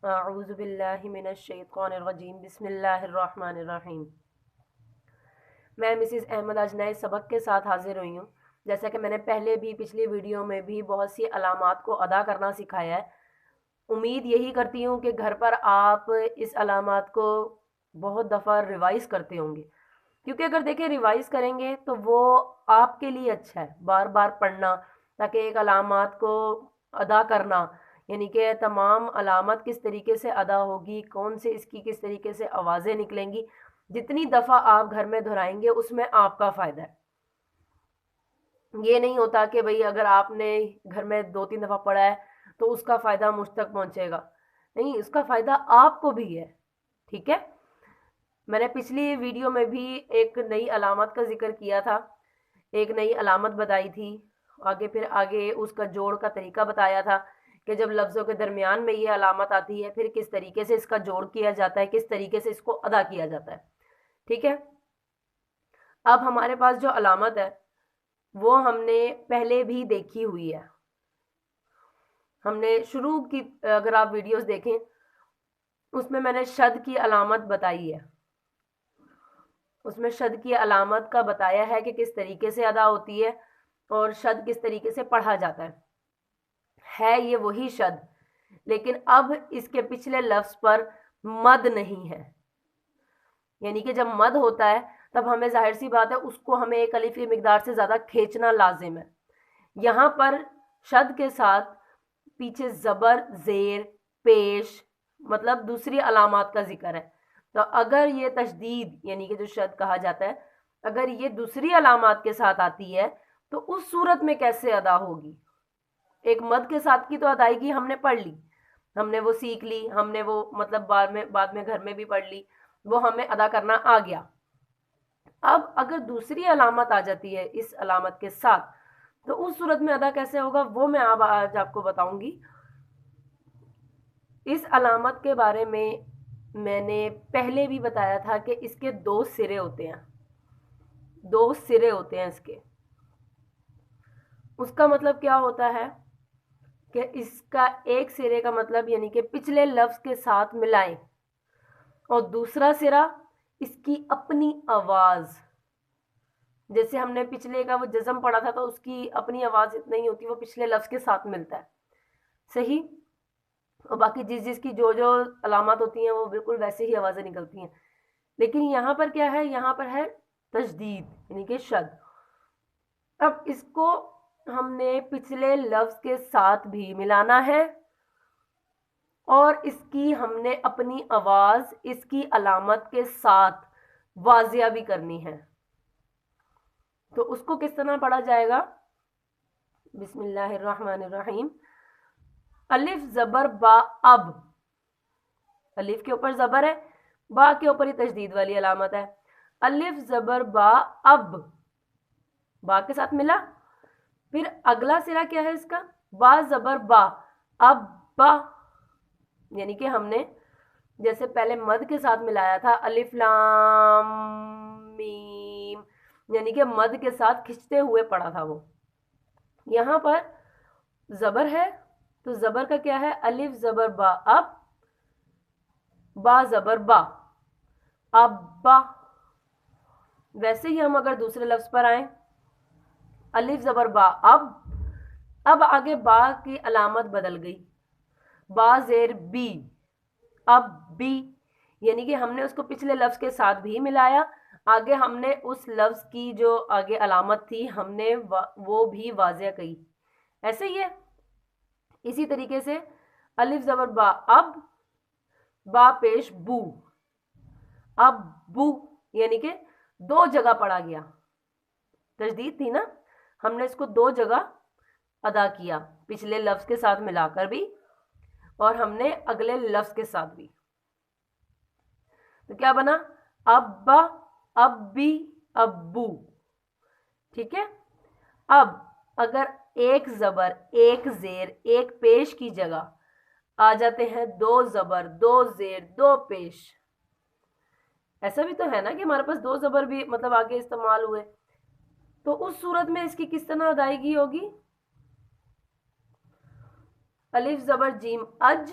اعوذ باللہ من الشیطان الرجیم بسم اللہ الرحمن الرحیم۔ میں مسز احمد آج نئے سبق کے ساتھ حاضر ہوئی ہوں۔ جیسا کہ میں نے پہلے بھی پچھلی ویڈیو میں بھی بہت سی علامات کو ادا کرنا سکھایا ہے، امید یہی کرتی ہوں کہ گھر پر آپ اس علامات کو بہت دفعہ ریوائز کرتے ہوں گے، کیونکہ اگر دیکھیں ریوائز کریں گے تو وہ آپ کے لیے اچھا ہے بار بار پڑھنا، تاکہ ایک علامات کو ادا کرنا، یعنی کہ تمام علامت کس طریقے سے ادا ہوگی، کون سے اس کی کس طریقے سے آوازیں نکلیں گی، جتنی دفعہ آپ گھر میں دہرائیں گے اس میں آپ کا فائدہ ہے۔ یہ نہیں ہوتا کہ بھئی اگر آپ نے گھر میں 2-3 دفعہ پڑھا ہے تو اس کا فائدہ مجھ تک پہنچے گا، نہیں، اس کا فائدہ آپ کو بھی ہے، ٹھیک ہے۔ میں نے پچھلی ویڈیو میں بھی ایک نئی علامت کا ذکر کیا تھا، ایک نئی علامت بتائی تھی، آگے اس کا جوڑ کا طریقہ بتایا تھا کہ جب لفظوں کے درمیان میں یہ علامت آتی ہے پھر کس طریقے سے اس کا جوڑ کیا جاتا ہے، کس طریقے سے اس کو ادا کیا جاتا ہے، ٹھیک ہے۔ اب ہمارے پاس جو علامت ہے وہ ہم نے پہلے بھی دیکھی ہوئی ہے، ہم نے شروع کی، اگر آپ ویڈیوز دیکھیں اس میں نے شد کی علامت بتائی ہے، اس میں شد کی علامت کا بتایا ہے کہ کس طریقے سے ادا ہوتی ہے اور شد کس طریقے سے پڑھا جاتا ہے یہ وہی شد، لیکن اب اس کے پچھلے لفظ پر مد نہیں ہے، یعنی کہ جب مد ہوتا ہے تب ہمیں ظاہر سی بات ہے اس کو ہمیں ایک الف کی مقدار سے زیادہ کھینچنا لازم ہے۔ یہاں پر شد کے ساتھ پیچھے زبر، زیر، پیش، مطلب دوسری علامات کا ذکر ہے، تو اگر یہ تشدید یعنی کہ جو شد کہا جاتا ہے اگر یہ دوسری علامات کے ساتھ آتی ہے تو اس صورت میں کیسے ادا ہوگی؟ ایک مد کے ساتھ کی تو ادائیگی ہم نے پڑھ لی، ہم نے وہ سیکھ لی، ہم نے وہ مطلب بعد میں گھر میں بھی پڑھ لی، وہ ہمیں ادا کرنا آ گیا۔ اب اگر دوسری علامت آ جاتی ہے اس علامت کے ساتھ تو اس صورت میں ادا کیسے ہوگا وہ میں آج آپ کو بتاؤں گی۔ اس علامت کے بارے میں نے پہلے بھی بتایا تھا کہ اس کے 2 سرے ہوتے ہیں، 2 سرے ہوتے ہیں اس کے۔ اس کا مطلب کیا ہوتا ہے کہ اس کا ایک سرے کا مطلب یعنی کہ پچھلے لفظ کے ساتھ ملائیں، اور دوسرا سرا اس کی اپنی آواز، جیسے ہم نے پچھلے کا وہ جزم پڑھا تھا تو اس کی اپنی آواز اتنا ہی ہوتی ہے، وہ پچھلے لفظ کے ساتھ ملتا ہے، صحیح، اور باقی جس کی جو علامات ہوتی ہیں وہ بالکل ویسے ہی آوازیں نکلتی ہیں، لیکن یہاں پر کیا ہے، یہاں پر ہے تشدید یعنی کہ شد۔ اب اس کو ہم نے پچھلے لفظ کے ساتھ بھی ملانا ہے اور اس کی ہم نے اپنی آواز اس کی علامت کے ساتھ واضح بھی کرنی ہے، تو اس کو کس طرح پڑھا جائے گا؟ بسم اللہ الرحمن الرحیم۔ الف زبر با، اب الف کے اوپر زبر ہے، با کے اوپر ہی تشدید والی علامت ہے، الف زبر با اب، با کے ساتھ ملا، پھر اگلا سرا کیا ہے اس کا، با زبر با، اب با، یعنی کہ ہم نے جیسے پہلے مد کے ساتھ ملایا تھا الف لام میم، یعنی کہ مد کے ساتھ کھچتے ہوئے پڑھا تھا وہ، یہاں پر زبر ہے تو زبر کا کیا ہے، الف زبر با اب، با زبر با، اب با۔ ویسے ہی ہم اگر دوسرے لفظ پر آئیں، الف زبر با اب آگے با کی علامت بدل گئی، با زیر بی، اب بی، یعنی کہ ہم نے اس کو پچھلے لفظ کے ساتھ بھی ملایا، آگے ہم نے اس لفظ کی جو آگے علامت تھی ہم نے وہ بھی واضح کی، ایسے ہی ہے۔ اسی طریقے سے الف زبر با اب، با پیش بو، اب بو، یعنی کہ 2 جگہ پڑھا گیا، تشدید تھی نا، ہم نے اس کو 2 جگہ ادا کیا، پچھلے لفظ کے ساتھ ملا کر بھی اور ہم نے اگلے لفظ کے ساتھ بھی، تو کیا بنا، ابا، ابی، ابو، ٹھیک ہے۔ اب اگر ایک زبر، ایک زیر، ایک پیش کی جگہ آ جاتے ہیں 2 زبر، 2 زیر، 2 پیش، ایسا بھی تو ہے نا کہ ہمارے پاس 2 زبر بھی مطلب آگے استعمال ہوئے، تو اس صورت میں اس کی کس طرح ادائیگی ہوگی، الف زبر جیم اج،